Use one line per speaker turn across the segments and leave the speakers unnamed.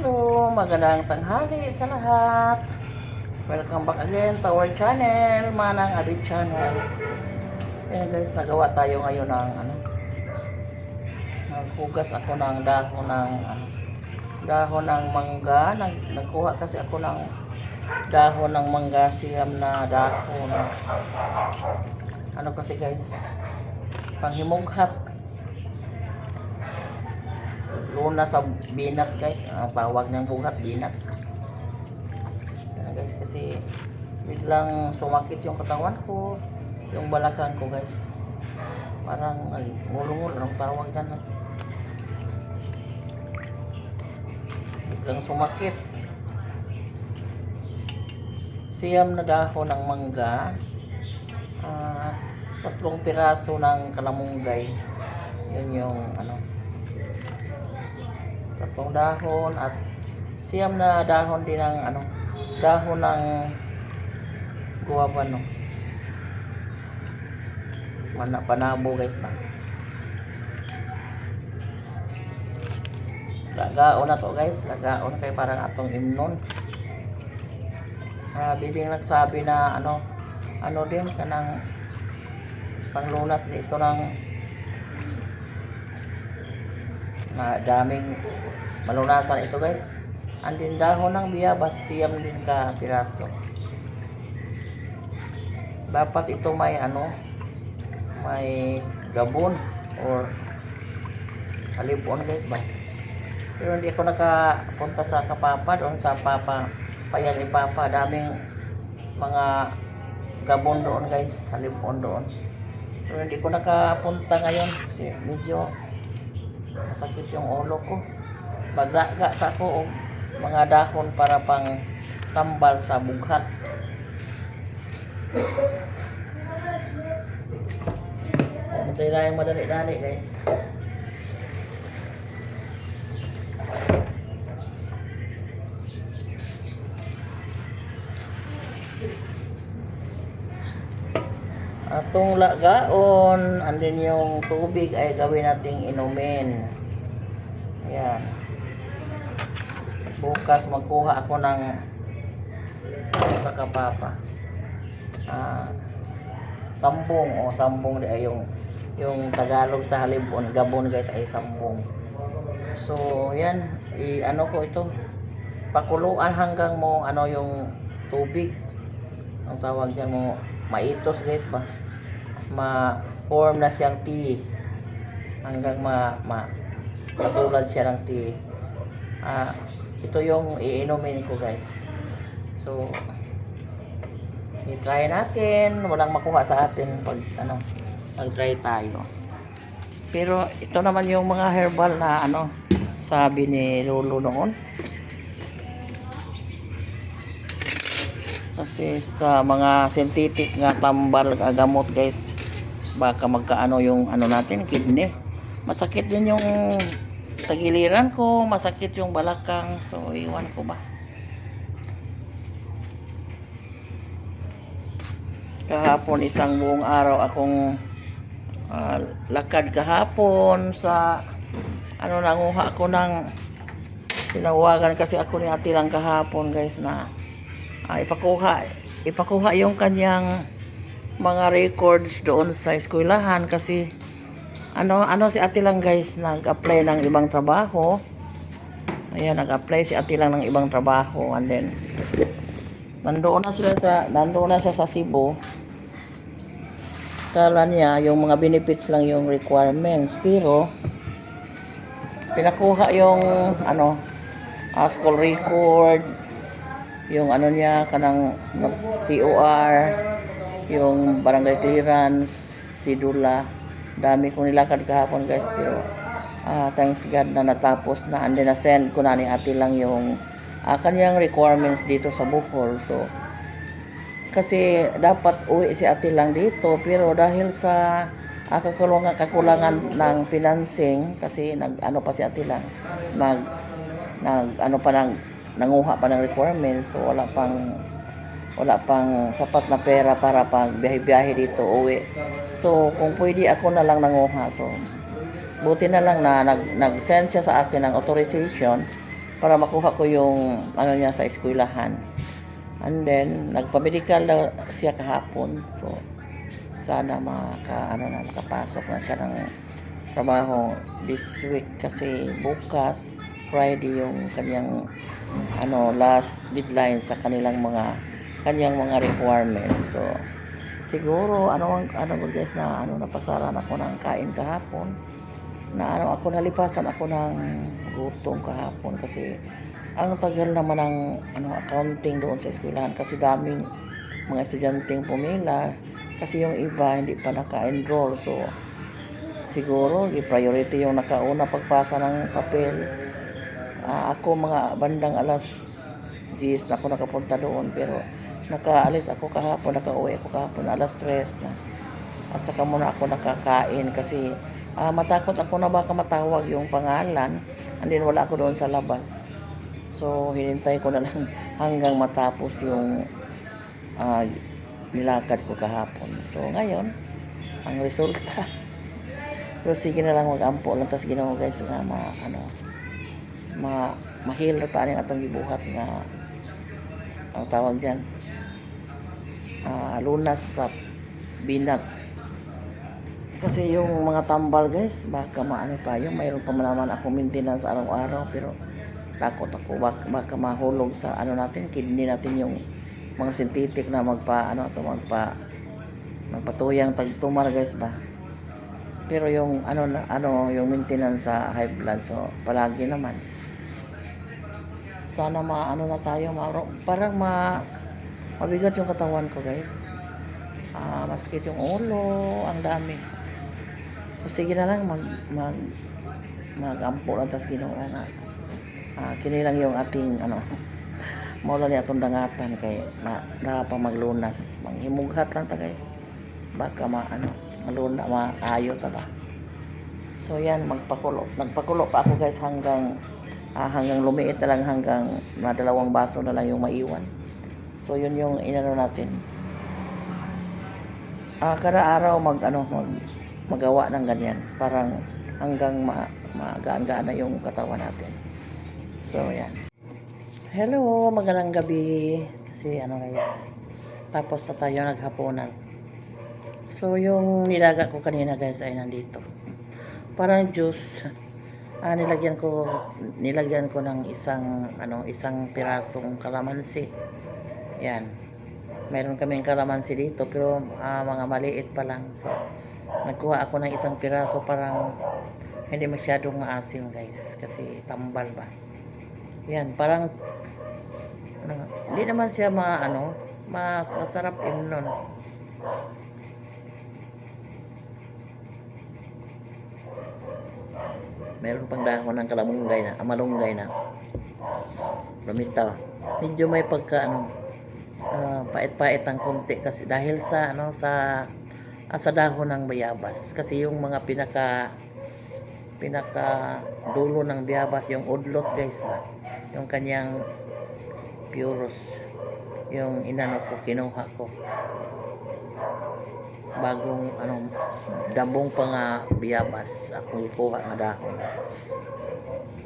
Hello, magandang tanghali sa lahat. Welcome back again to our channel, Manang Abid Channel. Ayan guys, nagawa tayo ngayon ng naghugas ako ng dahon ng mangga. Nagkuha kasi ako ng dahon ng mangga, siyam na dahon. Kasi guys, panghimughat. Luna sa binat guys, tawag ng bugat binat. Guys, kasi biglang sumakit yung katawan ko, yung balakang ko guys, parang ngulungul, anong tawag dyan, biglang sumakit. Siyam na dahon ng mangga, 3 piraso ng kalamunggay, yun yung 3 dahon at siyam na dahon din ng dahon ng guwaba, panabo guys ba. Lagaon na to guys, lagaon kay parang atong imnon. Biling nagsabi na din kanang panglunas dito ng daming malunasan ito guys. Andin dahon ng biyabas, siyam din ka piraso. Dapat ito may may gabon or kalipon guys ba. Pero hindi ako nakapunta sa Kapapa, doon sa Payag ni Papa, daming mga gabon doon guys, halipon doon. Pero hindi ko nakapunta ngayon kasi medyo masakit yung ulo ko. Maglaga sa ako mga dahon para pang tambal sa bughat. Matay lang yung madali-dali guys. Atong lagaon, andin yung tubig ay gawin nating inumin. Ayan. Bukas magkuha ako ng sa Kapapa. Sambong ay yung Tagalog sa halibon, gabon guys ay sambong. So, yan, ko ito. Pakuluan hanggang mo yung tubig. Ang tawag diyan mo, maitos guys ba. Ma-form na siyang tea. Hanggang matulad siya ng tea. Ito yung iinumin ko guys. So i-try natin, walang makuha sa atin pag nag-try tayo. Pero ito naman yung mga herbal na sabi ni Lolo noon. Kasi sa mga synthetic nga tambal gamot guys, baka magkaano yung natin, kidney. Masakit din yung tagiliran ko, masakit yung balakang. So iwan ko ba. Kahapon isang buong araw akong lakad kahapon sa nanguha ako ng tinawagan kasi ako ni Ate lang kahapon guys na ipakuha yung kanyang mga records doon sa eskwelahan kasi si Ate lang guys nag-apply ng ibang trabaho. Ayan, nag-apply si Ate lang ng ibang trabaho and then nandoon na siya sa Cebu. Kala niya yung mga benefits lang yung requirements, pero pinakuha yung school record, yung niya kanang TOR, yung barangay clearance, sidula. Dami kong nilakad kahapon guys, pero thanks God na natapos na, and then na-send ko na ni Ate lang yung kanyang requirements dito sa Bohol. So kasi dapat uwi si Ate lang dito, pero dahil sa kakulangan ng financing, kasi pa si Ate lang nanguha pa ng requirements, so wala pang sapat na pera para pag biyahe dito uwi. So kung pwede ako na lang nanguha. So buti na lang na nag-send siya sa akin ng authorization para makuha ko yung ano niya sa eskwelahan. And then nagpa-medical na siya kahapon. So sana makapasok na siya ng trabaho this week kasi bukas Friday yung kanyang last deadline sa kanyang mga requirements. So siguro guys na napasaran ako ng kain kahapon na nalipasan ako ng gutom kahapon kasi ang tagal naman ng accounting doon sa eskwelahan kasi daming mga estudyanteng pumila kasi yung iba hindi pa naka-enroll. So siguro i-priority yung nakauna pagpasa ng papel. Ako mga bandang alas 10 na ako nakapunta doon pero nakaalis ako kahapon, nakauwi ako kahapon alas 3 na. At saka muna ako nakakain kasi matakot ako na baka matawag yung pangalan and then wala ako doon sa labas. So hinintay ko na lang hanggang matapos yung nilakad ko kahapon. So ngayon ang resulta pero sige na lang mag-ampo lang tas ginawa guys nga mahil na tayo atong gibuhat nga ang tawag dyan lunas sa binag kasi yung mga tambal guys baka tayo mayroon pa naman ako maintenance araw-araw pero takot ako baka mahulog sa natin kidney natin yung mga synthetic na magpatuyang tagtumar guys ba pero yung yung maintenance sa high blood so palagi naman sana na tayo parang mabigat yung katawan ko guys masakit yung ulo ang dami so sige na lang mag-ampo lang tas ginawa na kini lang yung ating maulan ni atong dangatan kay na pa maglunas manghimughat lang ta guys baka maluna maayo ta ba so yan nagpakulo pa ako guys hanggang lumiit na lang hanggang dalawang baso na lang yung maiwan so yun yung natin kada araw magawa ng ganyan parang hanggang magaan-gaan na yung katawan natin so yan hello magandang gabi kasi guys tapos na tayo naghapunan so yung nilaga ko kanina guys ay nandito parang juice nilagyan ko ng isang pirasong kalamansi yan meron kaming kalamansi dito pero mga maliit pa lang so nagkuha ako ng isang piraso parang hindi masyadong maasim guys kasi tambal ba yan parang hindi naman siya masarap nun meron pang dahon ng malunggay na lumitaw medyo may pagka pait-pait ang konti kasi dahil sa sa dahon ng bayabas kasi yung mga pinaka dulo ng bayabas yung udlot guys ba yung kanyang puros yung kinuha ko bagong dambong pa nga bayabas ako ikuha nga dahon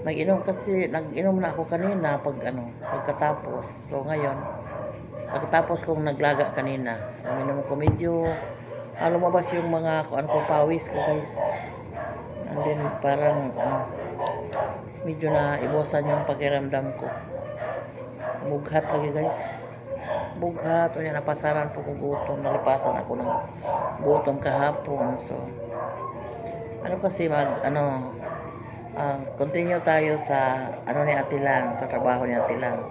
nag-inom na ako kanina pagkatapos so ngayon pagkatapos kong naglaga kanina uminom ko medyo lumabas yung mga pawis ko guys and then parang medyo na ibosan yung pakiramdam ko bughat lagi guys bughat o napasaran po ko gutom nalipasan ako ng gutom kahapon so kasi continue tayo sa ni Ate Lang sa trabaho ni Ate Lang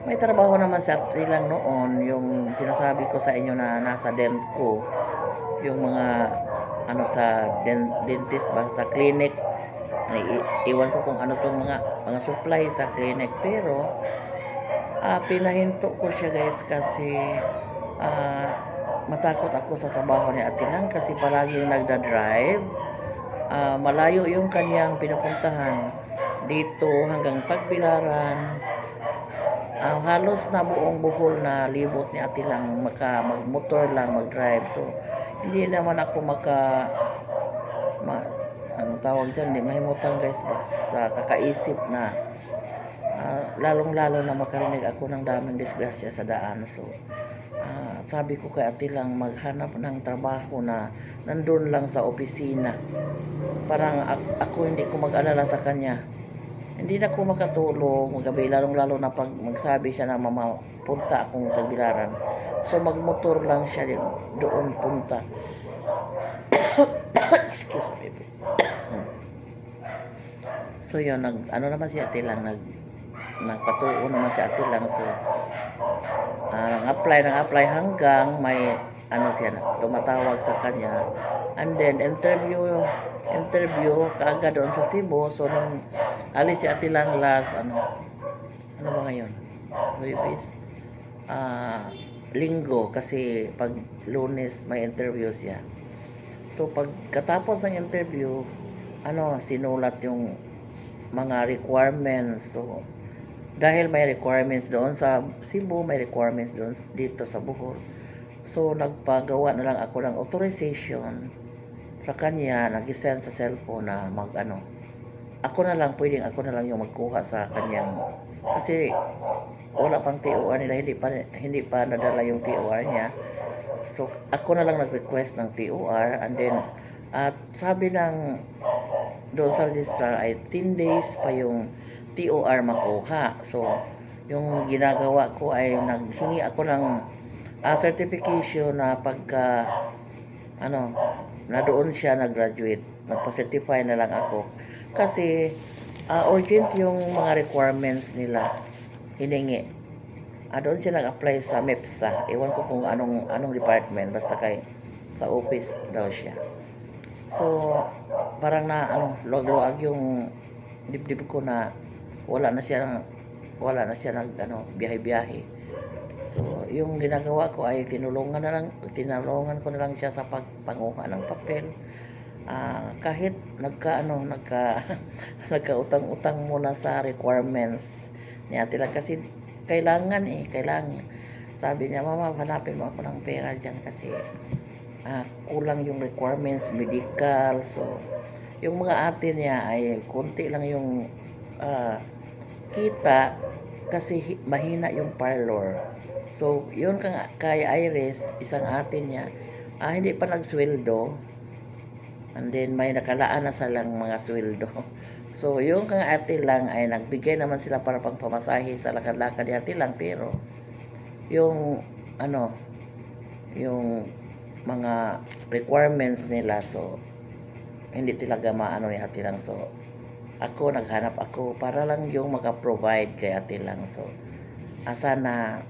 may trabaho naman sa Ate Lang noon yung sinasabi ko sa inyo na nasa dent ko yung mga sa dentist ba sa clinic iwan ko kung tong mga supply sa clinic pero pinahinto ko siya guys kasi matakot ako sa trabaho ni Ate Lang kasi palaging nagda-drive malayo yung kanyang pinupuntahan dito hanggang Tagbilaran halos na buong Bohol na libot ni Ate Lang magmotor lang mag-drive so hindi naman ako tawag dyan hindi mahimutan guys ba sa kakaisip na lalong-lalo na makarinig ako ng daming disgrasya sa daan. So, sabi ko kay ate lang maghanap ng trabaho na nandun lang sa opisina. Parang ako hindi ko mag-alala sa kanya. Hindi na ako makatulog magabi, lalong-lalo na pag magsabi siya na mama, punta akong Tagbilaran. So, magmotor lang siya doon punta. Excuse me. So, yun, ano naman si ate lang, nagpatuo naman si ate lang. So, nang-apply hanggang may siya tumatawag sa kanya, and then interview kaagad doon sa Cebu. So nung alis si ate lang last ano ba ngayon, Lunes, Linggo, kasi pag Lunes may interview siya. So pagkatapos ng interview, sinulat yung mga requirements. So dahil may requirements doon sa Cebu, may requirements doon dito sa Bohol. So, nagpagawa na lang ako ng authorization sa kanya, nag-send sa cellphone na ako na lang yung magkuha sa kanyang, kasi wala pang TOR nila, hindi pa nadala yung TOR niya. So, ako na lang nag-request ng TOR, and then, at sabi ng doon sa registrar ay 10 days pa yung TOR makuha. So, yung ginagawa ko ay naghingi ako ng certification na pagka na doon siya nag-graduate, nagpa-certify na lang ako. Kasi urgent yung mga requirements nila hiningi. Doon siya nag-apply sa MEPSA. Ewan ko kung anong department, basta sa office daw siya. So, parang luwag-luwag yung dibdib ko na wala na siya biyahe-biyahe. So, yung ginagawa ko ay tinulungan ko na lang siya sa pagpanguha ng papel. Kahit nagkautang-utang muna sa requirements ni ate lang, kasi kailangan. Sabi niya, mama, hanapin mo ako ng pera dyan kasi kulang yung requirements, medical. So, yung mga ate niya ay konti lang yung kita kasi mahina yung parlor. So, yun kay Iris, isang ate niya, hindi pa nagsweldo. And then, may nakalaan na salang mga sweldo. So, yung ate lang ay nagbigay naman sila para pang pamasahe sa lakad-lakad ni ate lang. Pero, yung, yung mga requirements nila, so, hindi talaga ni ate lang. So, naghanap ako para lang yung maka-provide kay ate lang. So, sana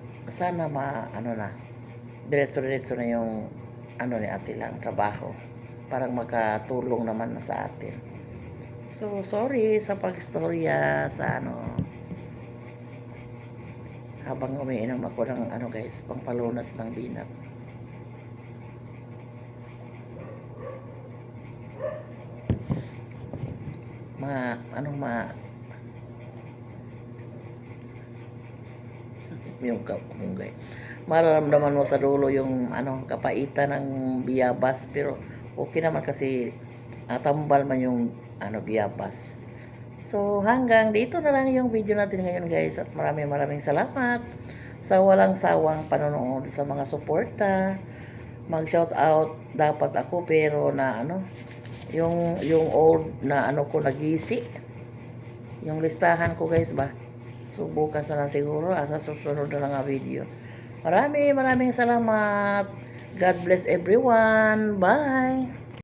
diretso na yung ni ate lang trabaho, parang makatulong naman na sa atin. So, sorry sa pagstorya sa habang umiinom ako ng guys, pangpalunas ng binat. Yung kapunggay. Mararamdaman mo sa dulo yung kapaitan ng biyabas, pero okay naman kasi tambal man yung biyabas. So, hanggang dito na lang yung video natin ngayon guys, at maraming salamat sa walang sawang panonood, sa mga suporta. Mag-shout out dapat ako, pero yung old na ko nagisi, yung listahan ko guys ba. So, bukas na lang siguro, sa susunod na lang video. Maraming salamat. God bless everyone. Bye.